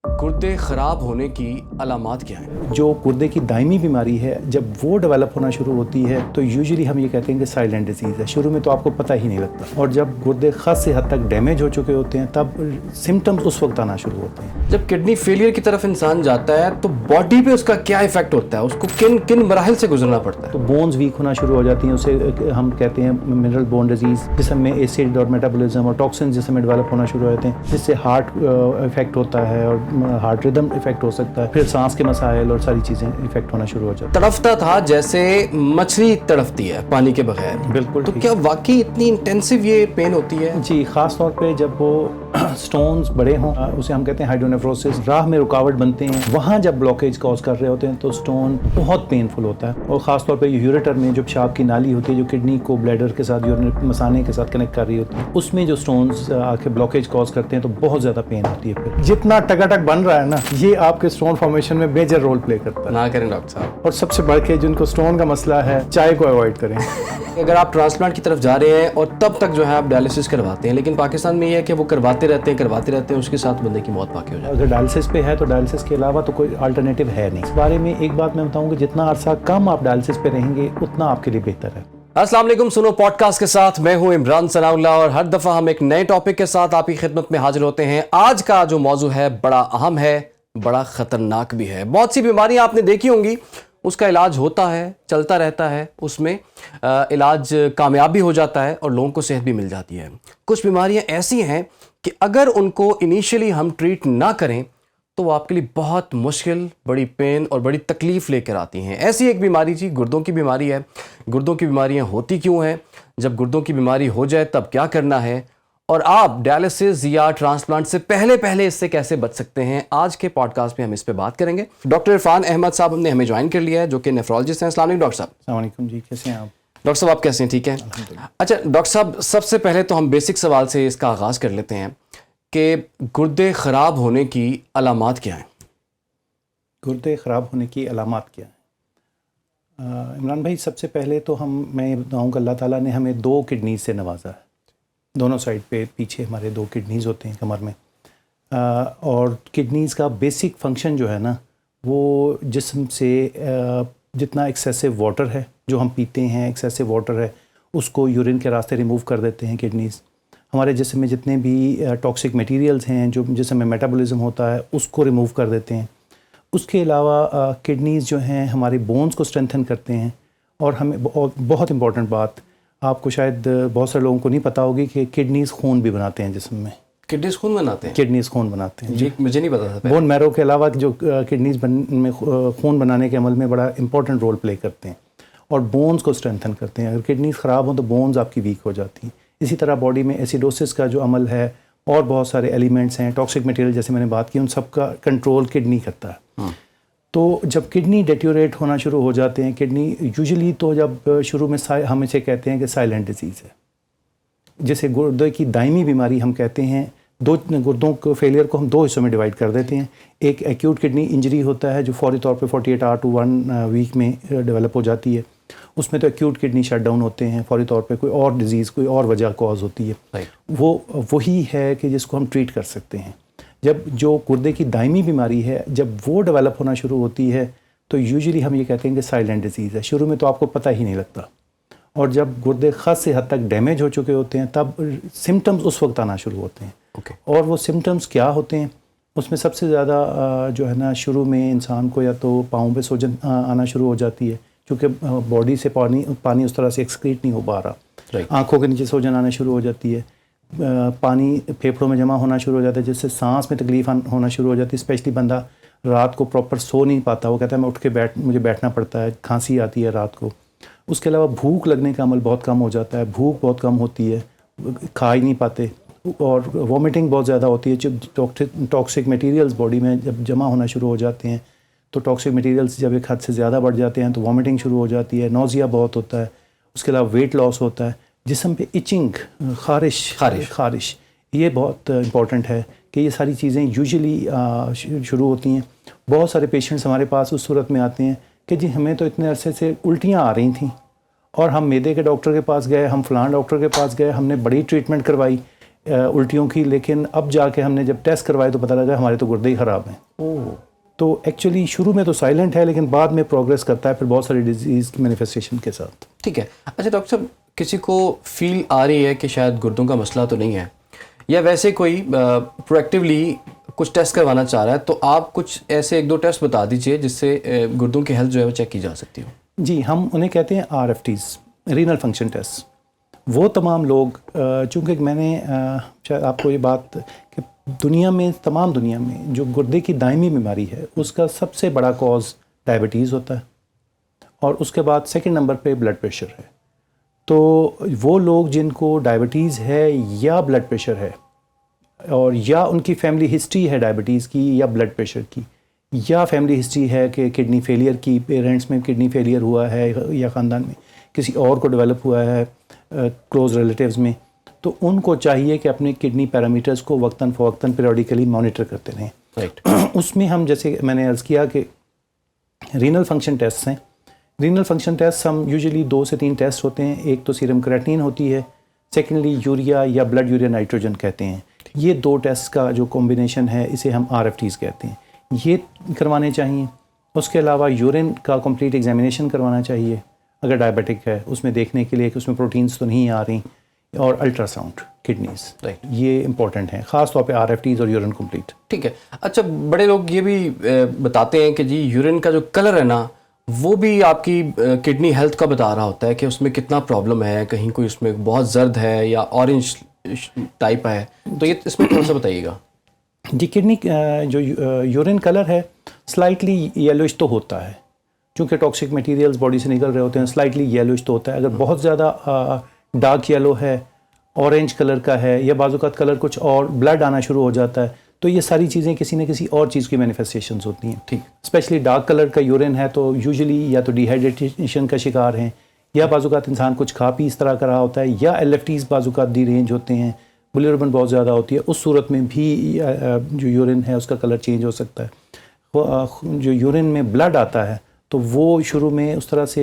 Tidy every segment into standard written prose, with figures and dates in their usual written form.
गुर्दे ख़राब होने की अलामात क्या हैं? जो गुर्दे की दायमी बीमारी है, जब वो डेवलप होना शुरू होती है तो यूजुअली हम ये कहते हैं कि साइलेंट डिजीज़ है। शुरू में तो आपको पता ही नहीं लगता, और जब गुर्दे खासी हद तक डैमेज हो चुके होते हैं तब सिम्टम्स उस वक्त आना शुरू होते हैं। जब किडनी फेलियर की तरफ इंसान जाता है तो बॉडी पे उसका क्या इफेक्ट होता है? उसको किन किन मराहिल से गुजरना पड़ता है? तो बोन्स वीक होना शुरू हो जाती हैं, उसे हम कहते हैं मिनरल बोन डिजीज़, जिसमें एसिड और मेटाबॉलिज्म और टॉक्सिन जिसमें डेवलप होना शुरू हो जाते हैं, जिससे हार्ट इफेक्ट होता है और हार्ट रिदम इफेक्ट हो सकता है, फिर सांस के मसाइल और सारी चीज़ें इफेक्ट होना शुरू हो जाती हैं। तड़फता था जैसे मछली तड़फती है पानी के बगैर। बिल्कुल तो ठीक। क्या वाकई इतनी इंटेंसिव ये पेन होती है? जी, ख़ास तौर पे जब वो स्टोन्स बड़े हों, उसे हम कहते हैं हाइड्रोनेफ्रोसिस, राह में रुकावट बनते हैं, वहाँ जब ब्लॉकेज कॉज कर रहे होते हैं तो स्टोन बहुत पेनफुल होता है। और ख़ास तौर पे यूरेटर में जो पेशाब की नाली होती है जो किडनी को ब्लैडर के साथ यूरिन मसाने के साथ कनेक्ट कर रही होती है, उसमें जो स्टोन्स आके ब्लॉकेज कॉज करते हैं तो बहुत ज़्यादा पेन होती है। फिर जितना टकाटक बन रहा है ना, ये आपके स्टोन फॉर्मेशन में मेजर रोल प्ले करता है। ना करें डॉक्टर साहब। और सबसे बढ़ के जिनको स्टोन का मसला है, चाय को अवॉइड करें। अगर आप ट्रांसप्लांट की तरफ जा रहे हैं और तब तक जो है आप डायलिसिस करवाते हैं, लेकिन पाकिस्तान में ये है कि वो करवाते रहते हैं, उसके साथ बंदे की मौत पाकि हो जाती है। अगर डायलिसिस पे है तो डायलिसिस के अलावा तो कोई अल्टरनेटिव है नहीं। इस बारे में एक बात मैं बताऊंगा, जितना अरसा कम आप डायलिसिस पे रहेंगे उतना आपके लिए बेहतर है। अस्सलाम वालेकुम, सुनो पॉडकास्ट के साथ मैं हूं इमरान सनाउल्लाह और हर दफ़ा हम एक नए टॉपिक के साथ आपकी खिदमत में हाजिर होते हैं। आज का जो मौजू है बड़ा अहम है, बड़ा ख़तरनाक भी है। बहुत सी बीमारियां आपने देखी होंगी, उसका इलाज होता है, चलता रहता है, उसमें इलाज कामयाब भी हो जाता है और लोगों को सेहत भी मिल जाती है। कुछ बीमारियां ऐसी हैं कि अगर उनको इनिशियली हम ट्रीट ना करें तो वो आपके लिए बहुत मुश्किल, बड़ी पेन और बड़ी तकलीफ़ लेकर आती हैं। ऐसी एक बीमारी जी गुर्दों की बीमारी है। गुर्दों की बीमारियां होती क्यों हैं, जब गुर्दों की बीमारी हो जाए तब क्या करना है, और आप डायलिसिस या ट्रांसप्लांट से पहले इससे कैसे बच सकते हैं, आज के पॉडकास्ट में हम इस पे बात करेंगे। डॉक्टर इरफान अहमद साहब हमने हमें ज्वाइन कर लिया है, जो कि नेफ्रोलॉजिस्ट हैं। अस्सलाम वालेकुम डॉक्टर साहब। अस्सलाम वालेकुम जी, कैसे हैं आप? डॉक्टर साहब आप कैसे हैं? ठीक है। अच्छा डॉक्टर साहब, सबसे पहले तो हम बेसिक सवाल से इसका आगाज़ कर लेते हैं कि गुर्दे ख़राब होने की अलामात क्या हैं? गुर्दे ख़राब होने की अलामात क्या हैं? इमरान भाई, सबसे पहले तो मैं बताऊँगा अल्लाह ताला ने हमें 2 किडनीज़ से नवाजा है। दोनों साइड पे पीछे हमारे 2 किडनीज़ होते हैं कमर में। और किडनीज़ का बेसिक फंक्शन जो है ना, वो जिस्म से जितना एक्सेसिव वाटर है जो हम पीते हैं, एक्सेसिव वाटर है, उसको यूरिन के रास्ते रिमूव कर देते हैं किडनीज़। हमारे जिस्म में जितने भी टॉक्सिक मटेरियल्स हैं जो जिस्म में मेटाबॉलिज्म होता है उसको रिमूव कर देते हैं। उसके अलावा किडनीज़ जो हैं हमारे बोन्स को स्ट्रेंथन करते हैं। और हमें बहुत इंपॉर्टेंट बात, आपको शायद बहुत सारे लोगों को नहीं पता होगी कि किडनीज़ खून भी बनाते हैं जिस्म में। किडनीज खून बनाते हैं? किडनीज़ खून बनाते हैं जी, मुझे नहीं पता था। बोन मैरो के अलावा जो किडनीज़ में खून बनाने के अमल में बड़ा इंपॉर्टेंट रोल प्ले करते हैं और बोन्स को स्ट्रेंथन करते हैं। अगर किडनीज़ ख़राब हो तो बोन्स आपकी वीक हो जाती हैं। इसी तरह बॉडी में एसिडोसिस का जो अमल है और बहुत सारे एलिमेंट्स हैं, टॉक्सिक मटेरियल जैसे मैंने बात की, उन सब का कंट्रोल किडनी करता है। तो जब किडनी डेट्योरेट होना शुरू हो जाते हैं, किडनी यूजुअली तो जब शुरू में हम इसे कहते हैं कि साइलेंट डिजीज़ है, जैसे गुर्दे की दायमी बीमारी हम कहते हैं। गुर्दों को फेलियर को हम 2 हिस्सों में डिवाइड कर देते हैं। एक एक्यूट किडनी इंजरी होता है जो फौरी तौर पे 48 आवर टू 1 वीक में डेवलप हो जाती है। उसमें तो एक्यूट किडनी शट डाउन होते हैं, फौरी तौर पे कोई और डिजीज़, कोई और वजह कॉज होती है। वो वही है कि जिसको हम ट्रीट कर सकते हैं। जब जो गुर्दे की दायमी बीमारी है, जब वो डेवलप होना शुरू होती है तो यूजुअली हम ये कहते हैं कि साइलेंट डिजीज़ है। शुरू में तो आपको पता ही नहीं लगता, और जब गुर्दे खासी हद तक डैमेज हो चुके होते हैं तब सिम्टम्स उस वक्त आना शुरू होते हैं। और वो सिम्टम्स क्या होते हैं, उसमें सबसे ज़्यादा जो है ना, शुरू में इंसान को या तो पाँव पे सूजन आना शुरू हो जाती है, क्योंकि बॉडी से पानी उस तरह से एक्सक्रीट नहीं हो पा रहा। आँखों के नीचे सूजन आना शुरू हो जाती है। पानी फेफड़ों में जमा होना शुरू हो जाता है, जिससे सांस में तकलीफ होना शुरू हो जाती है। स्पेशली बंदा रात को प्रॉपर सो नहीं पाता, वो कहता है मैं उठ के मुझे बैठना पड़ता है, खांसी आती है रात को। उसके अलावा भूख लगने का अमल बहुत कम हो जाता है, भूख बहुत कम होती है, खा ही नहीं पाते, और वॉमिटिंग बहुत ज़्यादा होती है। जब टॉक्सिक मटेरियल्स बॉडी में जब जमा होना शुरू हो जाते हैं तो टॉक्सिक मटेरियल्स जब एक हद से ज़्यादा बढ़ जाते हैं तो वॉमिटिंग शुरू हो जाती है, नौजिया बहुत होता है। उसके अलावा वेट लॉस होता है, जिस्म पे इचिंग, खारिश, ये बहुत इंपॉर्टेंट है कि ये सारी चीज़ें यूजुअली शुरू होती हैं। बहुत सारे पेशेंट्स हमारे पास उस सूरत में आते हैं कि जी हमें तो इतने अरसे से उल्टियाँ आ रही थी और हम मैदे के डॉक्टर के पास गए, हम फ़लाँ डॉक्टर के पास गए, हमने बड़ी ट्रीटमेंट करवाई, उल्टियों की, लेकिन अब जाके हमने जब टेस्ट करवाए तो पता लगा हमारे तो गुर्दे ही ख़राब हैं। तो एक्चुअली शुरू में तो साइलेंट है, लेकिन बाद में प्रोग्रेस करता है फिर बहुत सारी डिजीज़ की मैनिफेस्टेशन के साथ। ठीक है। अच्छा डॉक्टर साहब, किसी को फील आ रही है कि शायद गुर्दों का मसला तो नहीं है, या वैसे कोई प्रोएक्टिवली कुछ टेस्ट करवाना चाह रहा है, तो आप कुछ ऐसे 1-2 टेस्ट बता दीजिए जिससे गुर्दों की हेल्थ जो है वो चेक की जा सकती हो। जी, हम उन्हें कहते हैं RFTs, रीनल फंक्शन टेस्ट। वो तमाम लोग, चूँकि मैंने शायद आपको ये बात कि तमाम दुनिया में जो गुर्दे की दायमी बीमारी है उसका सबसे बड़ा कॉज डायबिटीज़ होता है, और उसके बाद सेकंड नंबर पे ब्लड प्रेशर है। तो वो लोग जिनको डायबिटीज़ है या ब्लड प्रेशर है, और या उनकी फैमिली हिस्ट्री है डायबिटीज़ की या ब्लड प्रेशर की, या फैमिली हिस्ट्री है कि किडनी फेलियर की, पेरेंट्स में किडनी फेलियर हुआ है या ख़ानदान में किसी और को डेवलप हुआ है क्लोज रिलेटिव्स में, तो उनको चाहिए कि अपने किडनी पैरामीटर्स को वक्तन फ़वक्तन पीरियडिकली मॉनिटर करते रहें। राइट। उसमें हम, जैसे मैंने अर्ज़ किया कि रीनल फंक्शन टेस्ट हैं। रीनल फंक्शन टेस्ट हम यूजुअली 2 से 3 टेस्ट होते हैं। एक तो सीरम क्रेटिनिन होती है, सेकेंडली यूरिया या ब्लड यूरिया नाइट्रोजन कहते हैं। ये 2 टेस्ट का जो कॉम्बिनेशन है इसे हम RFTs कहते हैं, ये करवाने चाहिए। उसके अलावा यूरिन का कंप्लीट एग्जामिनेशन करवाना चाहिए अगर डायबिटिक है, उसमें देखने के लिए कि उसमें प्रोटीन्स तो नहीं आ रही, और अल्ट्रासाउंड किडनीज। राइट। ये इंपॉर्टेंट है, ख़ास तौर पे RFTs और यूरिन कंप्लीट। ठीक है। अच्छा, बड़े लोग ये भी बताते हैं कि जी यूरिन का जो कलर है ना, वो भी आपकी किडनी हेल्थ का बता रहा होता है कि उसमें कितना प्रॉब्लम है, कहीं कोई उसमें बहुत जर्द है या ऑरेंज टाइप है, तो ये इसमें थोड़ा सा बताइएगा। जी, किडनी जो यूरिन कलर है स्लाइटली येलोइश तो होता है, क्योंकि टॉक्सिक मटेरियल्स बॉडी से निकल रहे होते हैं, स्लाइटली येलोइश तो होता है। अगर बहुत ज़्यादा डार्क येलो है, ऑरेंज कलर का है, या बाज़-औक़ात कलर कुछ और ब्लड आना शुरू हो जाता है, तो ये सारी चीज़ें किसी न किसी और चीज़ की मैनिफेस्टेशंस होती हैं। ठीक। स्पेशली डार्क कलर का यूरिन है तो यूजुअली या तो डिहाइड्रेशन का शिकार हैं, या बाज़-औक़ात इंसान कुछ खा पी इस तरह का रहा होता है, या LFTs बाज़-औक़ात डी रेंज होते हैं, बिलिरुबिन बहुत ज़्यादा होती है, उस सूरत में भी जो यूरिन है उसका कलर चेंज हो सकता है। जो यूरिन में ब्लड आता है तो वो शुरू में उस तरह से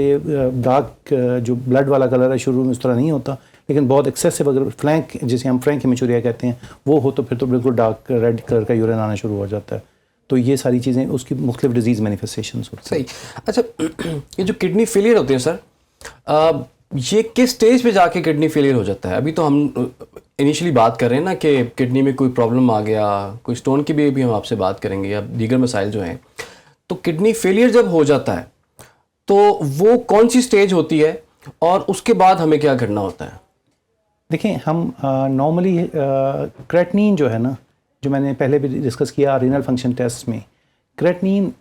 डार्क जो ब्लड वाला कलर है शुरू में उस तरह नहीं होता, लेकिन बहुत एक्सेसिव अगर फ्लैंक, जिसे हम फ्रैंक हेमिचूरिया कहते हैं, वो हो तो फिर तो बिल्कुल डार्क रेड कलर का यूरिन आना शुरू हो जाता है। तो ये सारी चीज़ें उसकी मुख्तलिफ डिजीज़ मैनिफेस्टेशंस होती हैं। सही। अच्छा, ये जो किडनी फेलियर होते हैं सर, ये किस स्टेज पे जाके किडनी फेलियर हो जाता है? अभी तो हम इनिशियली बात कर रहे हैं ना कि किडनी में कोई प्रॉब्लम आ गया, कोई स्टोन की भी हम आपसे बात करेंगे या दीगर मसाइल जो हैं, तो किडनी फेलियर जब हो जाता है तो वो कौन सी स्टेज होती है और उसके बाद हमें क्या करना होता है? देखें, हम नॉर्मली क्रेटिनिन जो है ना, जो मैंने पहले भी डिस्कस किया रीनल फंक्शन टेस्ट में, क्रेटिनिन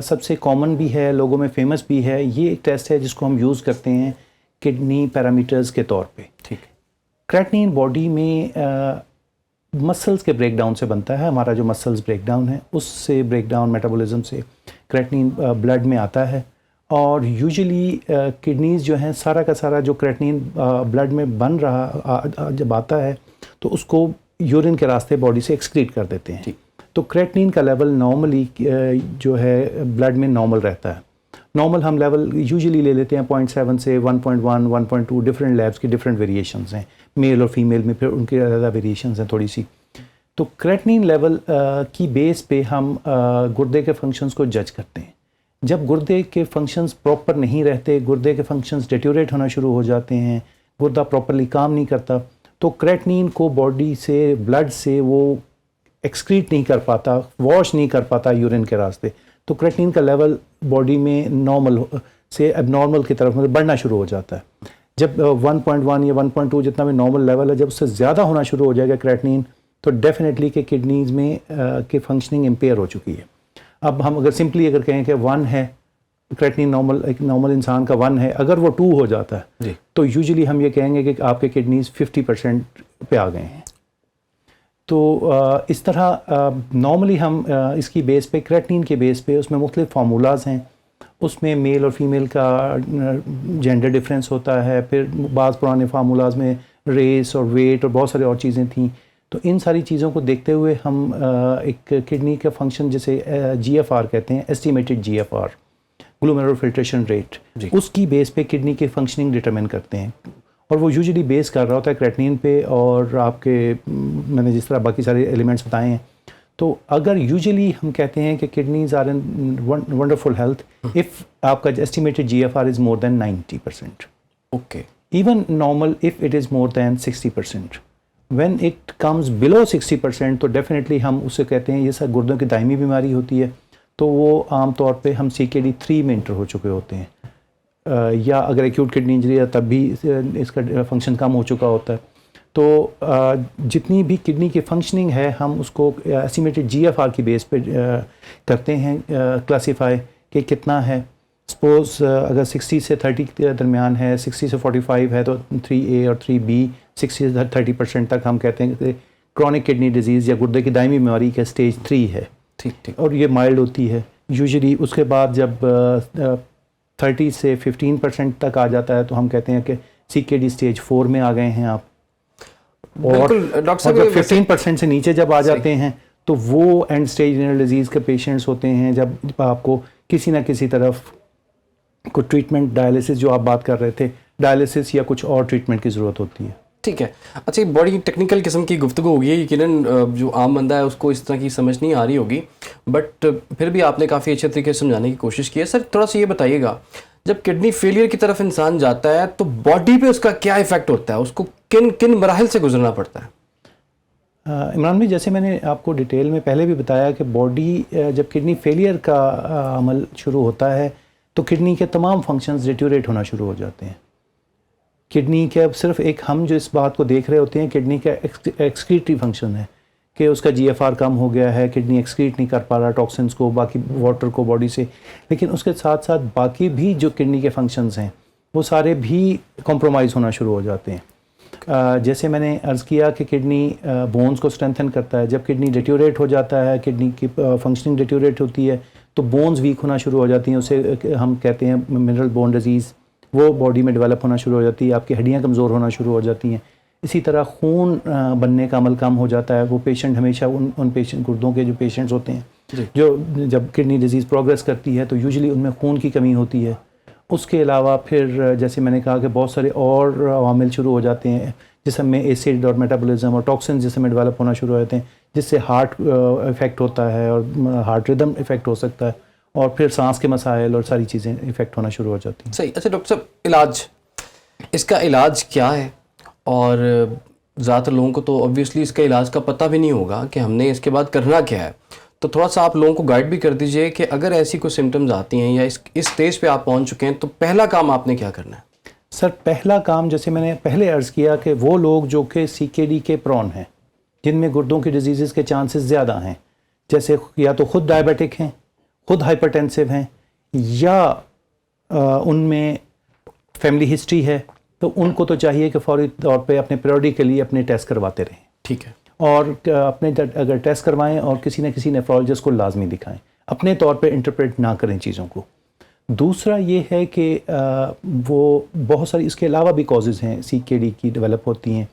सबसे कॉमन भी है, लोगों में फेमस भी है। ये एक टेस्ट है जिसको हम यूज़ करते हैं किडनी पैरामीटर्स के तौर पे। ठीक। क्रेटिनिन बॉडी में मसल्स के ब्रेकडाउन से बनता है। हमारा जो मसल्स ब्रेकडाउन है उससे ब्रेकडाउन मेटाबॉलिज्म से क्रेटिनिन ब्लड में आता है, और यूजुअली किडनीज़ जो हैं सारा का सारा जो क्रेटिनिन ब्लड में बन रहा जब आता है तो उसको यूरिन के रास्ते बॉडी से एक्सक्रीट कर देते हैं। तो क्रेटिनिन का लेवल नॉर्मली जो है ब्लड में नॉर्मल रहता है। नॉर्मल हम लेवल यूजुअली ले लेते हैं 0.7 से 1.1, 1.2, डिफरेंट लैब्स की डिफरेंट वेरिएशंस हैं, मेल और फीमेल में फिर उनकी ज़्यादा वेरिएशंस हैं थोड़ी सी। तो क्रेटिनिन लेवल की बेस पे हम गुर्दे के फंक्शंस को जज करते हैं। जब गुर्दे के फंक्शंस प्रॉपर नहीं रहते, गुर्दे के फंक्शंस डेट्यूरेट होना शुरू हो जाते हैं, गुर्दा प्रॉपरली काम नहीं करता, तो क्रेटिनिन को बॉडी से, ब्लड से वो एक्सक्रीट नहीं कर पाता, वॉश नहीं कर पाता यूरिन के रास्ते। तो क्रेटिनिन का लेवल बॉडी में नॉर्मल से एबनॉर्मल की तरफ मतलब बढ़ना शुरू हो जाता है। जब 1.1 या 1.2 जितना भी नॉर्मल लेवल है, जब उससे ज़्यादा होना शुरू हो जाएगा क्रेटिनिन, तो डेफिनेटली कि किडनीज़ में के फंक्शनिंग इम्पेयर हो चुकी है। अब हम अगर सिंपली अगर कहें कि 1 है क्रेटिनिन, नॉर्मल एक नॉर्मल इंसान का 1 है, अगर वो 2 हो जाता है तो यूजुअली हम ये कहेंगे कि आपके किडनीज़ 50% पे आ गए हैं। तो इस तरह नॉर्मली हम इसकी बेस पे, क्रेटिनिन के बेस पे, उसमें मुख्तलिफ फार्मूलाज हैं, उसमें मेल और फीमेल का जेंडर डिफरेंस होता है, फिर बाज़ पुराने फार्मूलाज में रेस और वेट और बहुत सारी और चीज़ें थीं। तो इन सारी चीज़ों को देखते हुए हम एक किडनी का फंक्शन जिसे GFR कहते हैं, estimated GFR, glomerular filtration rate, उसकी बेस पे किडनी के फंक्शनिंग डिटरमिन करते हैं। और वो यूजुअली बेस कर रहा होता है क्रेटिनिन पे और आपके मैंने जिस तरह बाकी सारे एलिमेंट्स बताए हैं। तो अगर यूजुअली हम कहते हैं कि kidneys are in wonderful health if आपका estimated GFR is more than 90%, okay, even normal if it is more than 60%. When it comes below 60% तो डेफिनेटली हम उसे कहते हैं ये सब गुर्दों की दायमी बीमारी होती है, तो वो आम तौर पे हम CKD3 में इंटर हो चुके होते हैं, या अगर एक्यूट किडनी इंजरी है तब भी इसका फंक्शन कम हो चुका होता है। तो जितनी भी किडनी की फंक्शनिंग है हम उसको एस्टिमेटेड GFR की बेस पे करते हैं क्लासीफाई कि कितना है। सपोज़ अगर 60 से 30 के दरमियान है, 60 से 45 है तो 3A और 3B, 60 से 30% तक हम कहते हैं कि क्रॉनिक किडनी डिजीज़ या गुर्दे की दायमी बीमारी का स्टेज 3 है। ठीक ठीक। और ये माइल्ड होती है यूजुअली। उसके बाद जब 30 से 15% तक आ जाता है तो हम कहते हैं कि CKD स्टेज 4 में आ गए हैं आप। और डॉक्टर साहब जब 15% से नीचे जब आ जाते हैं तो वो एंड स्टेज रिनल डिजीज़ के पेशेंट्स होते हैं, जब आपको किसी ना किसी तरफ को ट्रीटमेंट, डायलिसिस जो आप बात कर रहे थे, डायलिसिस या कुछ और ट्रीटमेंट की ज़रूरत होती है। ठीक है। अच्छा, बड़ी टेक्निकल किस्म की गुफ्तगू होगी, यकीनन जो आम बंदा है उसको इस तरह की समझ नहीं आ रही होगी, बट फिर भी आपने काफ़ी अच्छे तरीके से समझाने की कोशिश की है। सर थोड़ा सा ये बताइएगा, जब किडनी फेलियर की तरफ इंसान जाता है तो बॉडी पे उसका क्या इफ़ेक्ट होता है, उसको किन किन मराहिल से गुजरना पड़ता है? इमरान भाई, जैसे मैंने आपको डिटेल में पहले भी बताया कि बॉडी जब किडनी फेलियर का अमल शुरू होता है तो किडनी के तमाम फंक्शंस डिटोरेट होना शुरू हो जाते हैं। किडनी के अब सिर्फ एक हम जो इस बात को देख रहे होते हैं, किडनी का एक्सक्रीटरी फंक्शन है कि उसका GFR कम हो गया है, किडनी एक्सक्रीट नहीं कर पा रहा टॉक्सिन्स को, बाकी वाटर को बॉडी से, लेकिन उसके साथ साथ बाकी भी जो किडनी के फंक्शंस हैं वो सारे भी कॉम्प्रोमाइज़ होना शुरू हो जाते हैं। जैसे मैंने अर्ज़ किया कि किडनी बोन्स को स्ट्रेंथन करता है। जब किडनी डिटोरेट हो जाता है, किडनी की फंक्शनिंग डिटोरेट होती है तो बोन्स वीक होना शुरू हो जाती हैं, उसे हम कहते हैं मिनरल बोन डिजीज़, वो बॉडी में डेवलप होना शुरू हो जाती है, आपकी हड्डियाँ कमज़ोर होना शुरू हो जाती हैं। इसी तरह खून बनने का अमल कम हो जाता है। वो पेशेंट हमेशा उन पेशेंट गुर्दों के जो पेशेंट्स होते हैं जो जब किडनी डिजीज़ प्रोग्रेस करती है तो यूजुअली उनमें खून की कमी होती है। उसके अलावा फिर जैसे मैंने कहा कि बहुत सारे और अवामिल शुरू हो जाते हैं जिसमें एसिड और मेटाबॉलिज्म और टॉक्सिन जिसमें डेवलप होना शुरू हो जाते हैं, जिससे हार्ट इफ़ेक्ट होता है और हार्ट रिदम इफ़ेक्ट हो सकता है, और फिर सांस के मसाइल और सारी चीज़ें इफ़ेक्ट होना शुरू हो जाती हैं। सही। अच्छा डॉक्टर साहब, इलाज, इसका इलाज क्या है? और ज़्यादातर लोगों को तो ऑब्वियसली इसका इलाज का पता भी नहीं होगा कि हमने इसके बाद करना क्या है, तो थोड़ा सा आप लोगों को गाइड भी कर दीजिए कि अगर ऐसी कोई सिम्टम्स आती हैं या इस स्टेज पे आप पहुंच चुके हैं तो पहला काम आपने क्या करना है? सर पहला काम, जैसे मैंने पहले अर्ज़ किया कि वो लोग जो कि CKD के प्रॉन हैं, जिनमें गुर्दों की डिजीज़ के चांसेस ज़्यादा हैं, जैसे या तो ख़ुद डायबिटिक हैं, ख़ुद हाइपरटेंसिव हैं, या उनमें फैमिली हिस्ट्री है, तो उनको तो चाहिए कि फ़ौरी तौर पे अपने पीरियडिकली अपने टेस्ट करवाते रहें। ठीक है। और अपने अगर टेस्ट करवाएं और किसी न किसी नेफ्रोलॉजिस्ट को लाजमी दिखाएं, अपने तौर पे इंटरप्रेट ना करें चीज़ों को। दूसरा ये है कि वो बहुत सारी इसके अलावा भी कॉजेज़ हैं CKD की डेवलप होती हैं,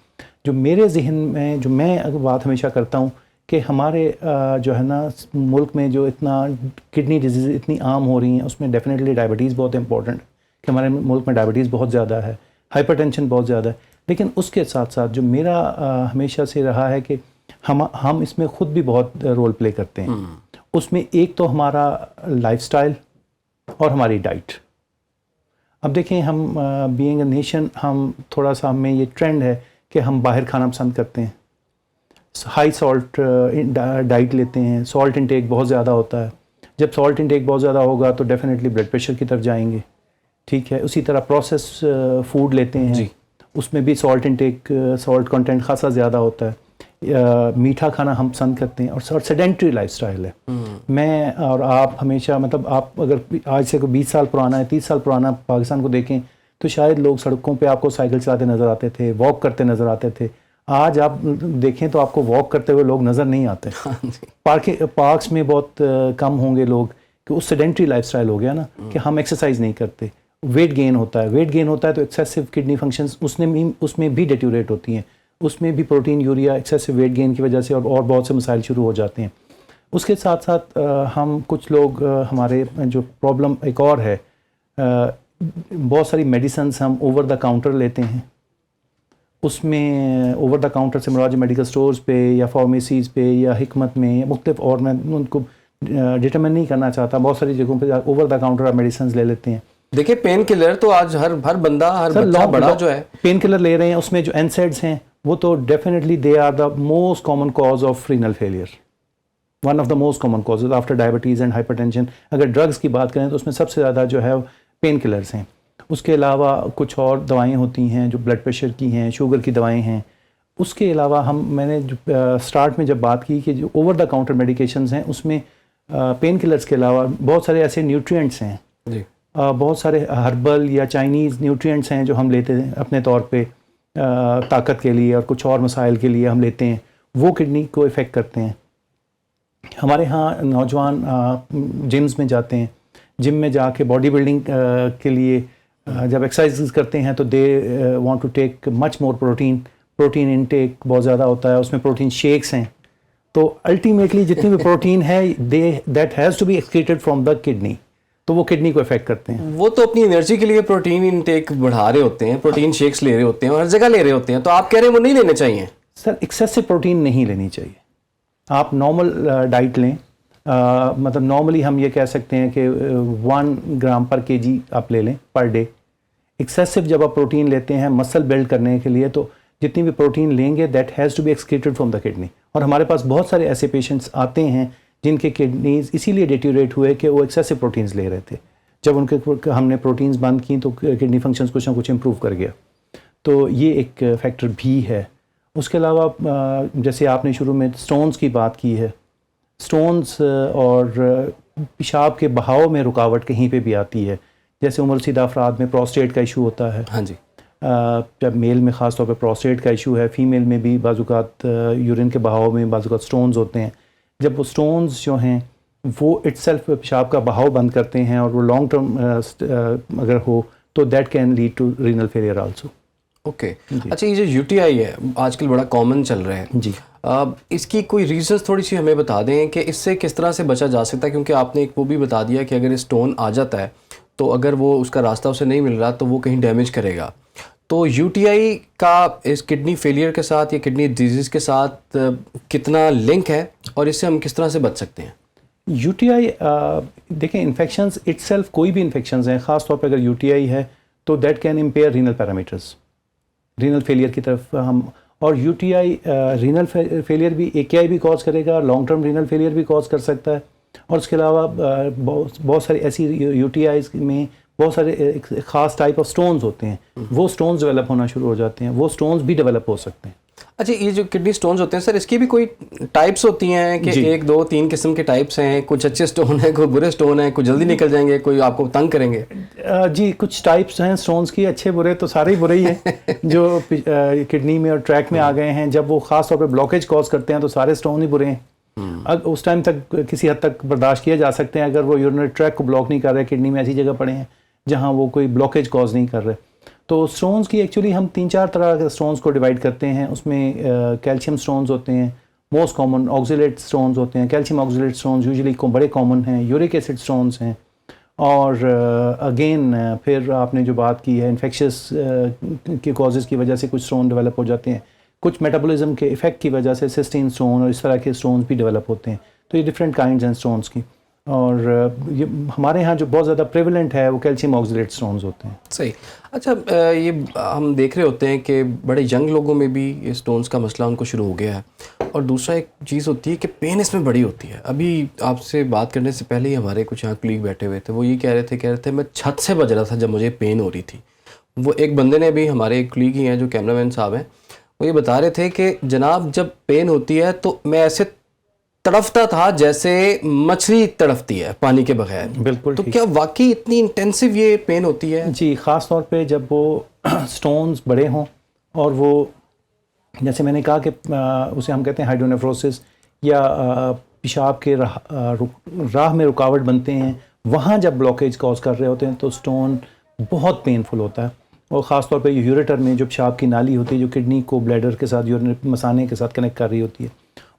जो मेरे जहन में, जो मैं बात हमेशा करता हूँ कि हमारे जो है ना मुल्क में जो इतना किडनी डिजीज़ इतनी आम हो रही हैं, उसमें डेफिनेटली डायबिटीज़ बहुत इंपॉर्टेंट कि हमारे मुल्क में डायबिटीज़ बहुत ज़्यादा है, हाइपरटेंशन बहुत ज़्यादा है। लेकिन उसके साथ साथ जो मेरा हमेशा से रहा है कि हम इसमें ख़ुद भी बहुत रोल प्ले करते हैं। उसमें एक तो हमारा लाइफस्टाइल और हमारी डाइट। अब देखें, हम बीइंग अ नेशन, हम थोड़ा सा हमें ये ट्रेंड है कि हम बाहर खाना पसंद करते हैं, हाई सॉल्ट डाइट लेते हैं, सॉल्ट इंटेक बहुत ज़्यादा होता है। जब सॉल्ट इंटेक बहुत ज़्यादा होगा तो डेफिनेटली ब्लड प्रेशर की तरफ जाएंगे। ठीक है। उसी तरह प्रोसेस फूड लेते हैं जी, उसमें भी सॉल्ट इंटेक, सॉल्ट कंटेंट खासा ज़्यादा होता है। मीठा खाना हम पसंद करते हैं और सेडेंट्री लाइफस्टाइल है। मैं और आप हमेशा, मतलब आप अगर आज से 20 साल पुराना है, 30 साल पुराना पाकिस्तान को देखें तो शायद लोग सड़कों पे आपको साइकिल चलाते नज़र आते थे, वॉक करते नज़र आते थे। आज आप देखें तो आपको वॉक करते हुए लोग नज़र नहीं आते। पार्क्स में बहुत कम होंगे लोग, कि उस सेडेंट्री लाइफस्टाइल हो गया ना कि हम एक्सरसाइज नहीं करते। वेट गेन होता है तो एक्सेसिव किडनी फंक्शंस उसमें भी डिटोरेट होती हैं, उसमें भी protein urea excessive weight gain की वजह से और बहुत से मसाइल शुरू हो जाते हैं। उसके साथ साथ हम कुछ लोग, हमारे जो प्रॉब्लम एक और है, बहुत सारी मेडिसिन्स हम ओवर द काउंटर लेते हैं, उसमें ओवर द काउंटर से मुराद मेडिकल स्टोर्स पे या फार्मेसीज़ पे या हिकमत में या मुख्तलिफ, और मैं उनको डिटरमिन नहीं करना चाहता, बहुत सारी जगहों पे ओवर द काउंटर आप मेडिसिन ले लेते हैं। देखिए पेन किलर तो आज हर बंदा, हर बच्चा बड़ा जो है पेन किलर ले रहे हैं, उसमें जो NSAIDs हैं वो तो definitely they are the most common cause of renal failure, one of the most common causes after diabetes and hypertension. अगर ड्रग्स की बात करें तो उसमें सबसे ज़्यादा जो है पेन किलर्स हैं। उसके अलावा कुछ और दवाएं होती हैं जो ब्लड प्रेशर की हैं, शुगर की दवाएं हैं। उसके अलावा मैंने जो स्टार्ट में जब बात की कि जो ओवर द काउंटर मेडिकेशंस हैं उसमें पेन किलर्स के अलावा बहुत सारे ऐसे न्यूट्रिएंट्स हैं जी, बहुत सारे हर्बल या चाइनीज़ न्यूट्रिएंट्स हैं जो हम लेते हैं अपने तौर पे ताकत के लिए और कुछ और मसाइल के लिए हम लेते हैं, वो किडनी को इफ़ेक्ट करते हैं। हमारे यहाँ नौजवान जिम्स में जाते हैं, जिम में जाके बॉडी बिल्डिंग के लिए जब एक्सरसाइज करते हैं तो they want to take much more protein intake बहुत ज़्यादा होता है, उसमें प्रोटीन शेक्स हैं। तो अल्टीमेटली जितनी भी प्रोटीन है that has to be excreted from the kidney, तो वो किडनी को इफेक्ट करते हैं। वो तो अपनी एनर्जी के लिए प्रोटीन इनटेक बढ़ा रहे होते हैं, प्रोटीन शेक्स ले रहे होते हैं और हर जगह ले रहे होते हैं, तो आप कह रहे हैं वो नहीं लेने चाहिए? सर एक्सेसिव प्रोटीन नहीं लेनी चाहिए, आप नॉर्मल डाइट लें। मतलब नॉर्मली हम ये कह सकते हैं कि 1 ग्राम पर केजी आप ले लें पर डे। एक्सेसिव जब आप प्रोटीन लेते हैं मसल बिल्ड करने के लिए, तो जितनी भी प्रोटीन लेंगे that has to be excreted from the kidney. और हमारे पास बहुत सारे ऐसे पेशेंट्स आते हैं जिनके किडनीज इसीलिए डिटीरिएट हुए कि वो एक्सेसिव प्रोटीन्स ले रहे थे। जब उनके हमने प्रोटीन्स बंद की तो किडनी फंक्शंस कुछ ना कुछ इम्प्रूव कर गया, तो ये एक फैक्टर भी है। उसके अलावा जैसे आपने शुरू में स्टोन्स की बात की है, स्टोन्स और पेशाब के बहाव में रुकावट कहीं पे भी आती है। जैसे उम्ररसीदा अफराद में प्रोस्टेट का इशू होता है। हाँ जी, जब मेल में ख़ास तौर पे प्रोस्टेट का इशू है, फीमेल में भी बाज़-औक़ात यूरिन के बहाव में बाज़-औक़ात स्टोन्स होते हैं। जब वो स्टोन्स जो हैं वो इटसेल्फ पेशाब का बहाव बंद करते हैं और वो लॉन्ग टर्म अगर हो तो that can lead to renal failure also. Okay. अच्छा, ये जो UTI है आजकल बड़ा कॉमन चल रहा है जी, इसकी कोई रीजंस थोड़ी सी हमें बता दें कि इससे किस तरह से बचा जा सकता है, क्योंकि आपने एक वो भी बता दिया कि अगर स्टोन आ जाता है तो अगर वो उसका रास्ता उसे नहीं मिल रहा तो वो कहीं डैमेज करेगा। तो UTI का इस किडनी फेलियर के साथ या किडनी डिजीज़ के साथ कितना लिंक है और इससे हम किस तरह से बच सकते हैं? UTI देखें, इन्फेक्शंस इटसेल्फ कोई भी इन्फेक्शंस हैं, ख़ास तौर पे अगर UTI है तो that can impair renal parameters, renal failure की तरफ हम। और UTI रीनल फेलियर भी AKI भी कॉज करेगा, लॉन्ग टर्म रीनल फेलियर भी कॉज कर सकता है। और उसके अलावा बहुत सारी ऐसी UTIs में बहुत सारे एक ख़ास टाइप ऑफ स्टोन्स होते हैं, वो स्टोन्स डेवलप होना शुरू हो जाते हैं, वो स्टोन्स भी डेवलप हो सकते हैं। अच्छा, ये जो किडनी स्टोन्स होते हैं सर, इसकी भी कोई टाइप्स होती हैं कि 1, 2, 3 किस्म के टाइप्स हैं? कुछ अच्छे स्टोन हैं, कोई बुरे स्टोन हैं, कुछ जल्दी निकल जाएंगे, कोई आपको तंग करेंगे? जी, कुछ टाइप्स हैं स्टोन्स की, अच्छे बुरे तो सारे ही बुरे ही हैं जो किडनी में और ट्रैक में आ गए हैं। जब वो ख़ास तौर पे ब्लॉकेज कॉज करते हैं तो सारे स्टोन ही बुरे हैं। अब उस टाइम तक किसी हद तक बर्दाश्त किए जा सकते हैं अगर वो यूरिनरी ट्रैक को ब्लॉक नहीं कर रहे, किडनी में ऐसी जगह पड़े हैं जहाँ वो कोई ब्लॉकेज कॉज नहीं कर रहे। तो स्टोन्स की एक्चुअली हम 3-4 तरह के स्टोन्स को डिवाइड करते हैं। उसमें कैल्शियम स्टोन्स होते हैं, मोस्ट कॉमन ऑक्जेलेट स्टोन्स होते हैं। कैल्शियम ऑक्जेलेट स्टोन्स यूजुअली बड़े कॉमन हैं। यूरिक एसिड स्टोन्स हैं। और अगेन फिर आपने जो बात की है इन्फेक्शस के कॉजेज़ की वजह से कुछ स्टोन डेवलप हो जाते हैं, कुछ मेटाबॉलिज्म के इफ़ेक्ट की वजह से सिस्टीन स्टोन और इस तरह के स्टोन्स भी डेवलप होते हैं। तो ये डिफरेंट काइंड्स हैं स्टोन्स की। और ये हमारे यहाँ जो बहुत ज़्यादा प्रेवलेंट है वो कैल्शियम ऑक्जेलेट स्टोन्स होते हैं। सही। अच्छा, ये हम देख रहे होते हैं कि बड़े यंग लोगों में भी ये स्टोन्स का मसला उनको शुरू हो गया है। और दूसरा एक चीज़ होती है कि पेन इसमें बड़ी होती है। अभी आपसे बात करने से पहले ही हमारे कुछ यहाँ कलीग बैठे हुए थे, वो ये कह रहे थे मैं छत से बज रहा था जब मुझे पेन हो रही थी। वो एक बंदे ने भी, हमारे एक कलीग ही हैं जो कैमरामैन साहब हैं, वो ये बता रहे थे कि जनाब जब पेन होती है तो मैं ऐसे तड़फता था जैसे मछली तड़फती है पानी के बगैर। बिल्कुल। तो क्या वाकई इतनी इंटेंसिव ये पेन होती है? जी, ख़ास तौर पे जब वो स्टोन्स बड़े हों और वो जैसे मैंने कहा कि उसे हम कहते हैं हाइड्रोनेफ्रोसिस या पेशाब के राह में रुकावट बनते हैं, वहाँ जब ब्लॉकेज कॉज कर रहे होते हैं तो स्टोन बहुत पेनफुल होता है। और ख़ास तौर पे यूरेटर में जो पेशाब की नाली होती है जो किडनी को ब्लैडर के साथ यूरिन मसाने के साथ कनेक्ट कर रही होती है,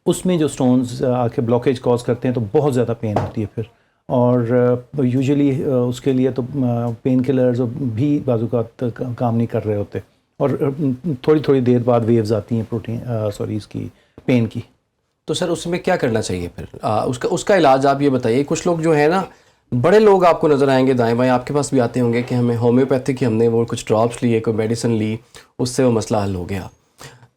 उसमें जो स्टोन्स आके ब्लॉकेज कॉज करते हैं तो बहुत ज़्यादा पेन होती है फिर। और यूजुअली उसके लिए तो पेन किलर्स भी बाज़ औक़ात काम नहीं कर रहे होते और थोड़ी थोड़ी देर बाद वेव्स आती हैं इसकी पेन की। तो सर उसमें क्या करना चाहिए फिर? उसका इलाज आप ये बताइए। कुछ लोग जो है ना, बड़े लोग आपको नज़र आएंगे दाएं बाएं, आपके पास भी आते होंगे कि हमें होम्योपैथिक, हमने वो कुछ ड्रॉप्स लिए, कोई मेडिसिन ली, उससे वो मसला हल हो गया।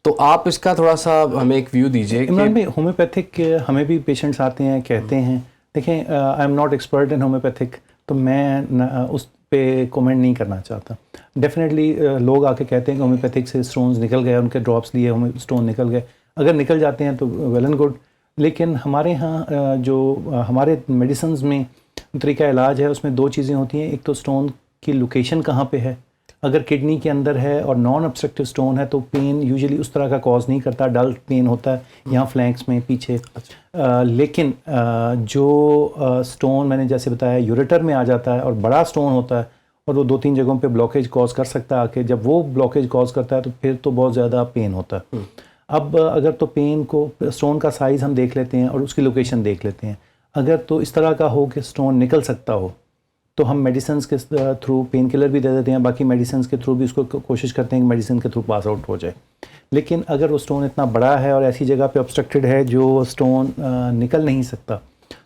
तो आप इसका थोड़ा सा हमें एक व्यू दीजिए। इमरान भाई, होम्योपैथिक हमें भी पेशेंट्स आते हैं, कहते हैं, देखें I am not expert in homeopathic, तो मैं उस पे कमेंट नहीं करना चाहता। डेफिनेटली लोग आके कहते हैं कि होम्योपैथिक से स्टोन्स निकल गए, उनके ड्रॉप्स लिए स्टोन निकल गए। अगर निकल जाते हैं तो वेल एंड गुड, लेकिन हमारे यहाँ जो हमारे मेडिसिन में तरीका इलाज है उसमें दो चीज़ें होती हैं। एक तो स्टोन की लोकेशन कहाँ पे है। अगर किडनी के अंदर है और नॉन ऑब्स्ट्रक्टिव स्टोन है तो पेन यूजुअली उस तरह का कॉज नहीं करता, डल पेन होता है यहाँ फ्लैंक्स में पीछे। लेकिन जो स्टोन मैंने जैसे बताया यूरेटर में आ जाता है और बड़ा स्टोन होता है और वो 2-3 जगहों पे ब्लॉकेज कॉज कर सकता है आके। जब वो ब्लॉकेज कॉज करता है तो फिर तो बहुत ज़्यादा पेन होता है। अब अगर तो पेन को, स्टोन का साइज़ हम देख लेते हैं और उसकी लोकेशन देख लेते हैं। अगर तो इस तरह का हो कि स्टोन निकल सकता हो तो हम मेडिसिन के थ्रू पेन किलर भी दे देते हैं, बाकी मेडिसिन के थ्रू भी उसको कोशिश करते हैं कि मेडिसिन के थ्रू पास आउट हो जाए। लेकिन अगर वो स्टोन इतना बड़ा है और ऐसी जगह पे ऑब्स्ट्रक्टेड है जो स्टोन निकल नहीं सकता,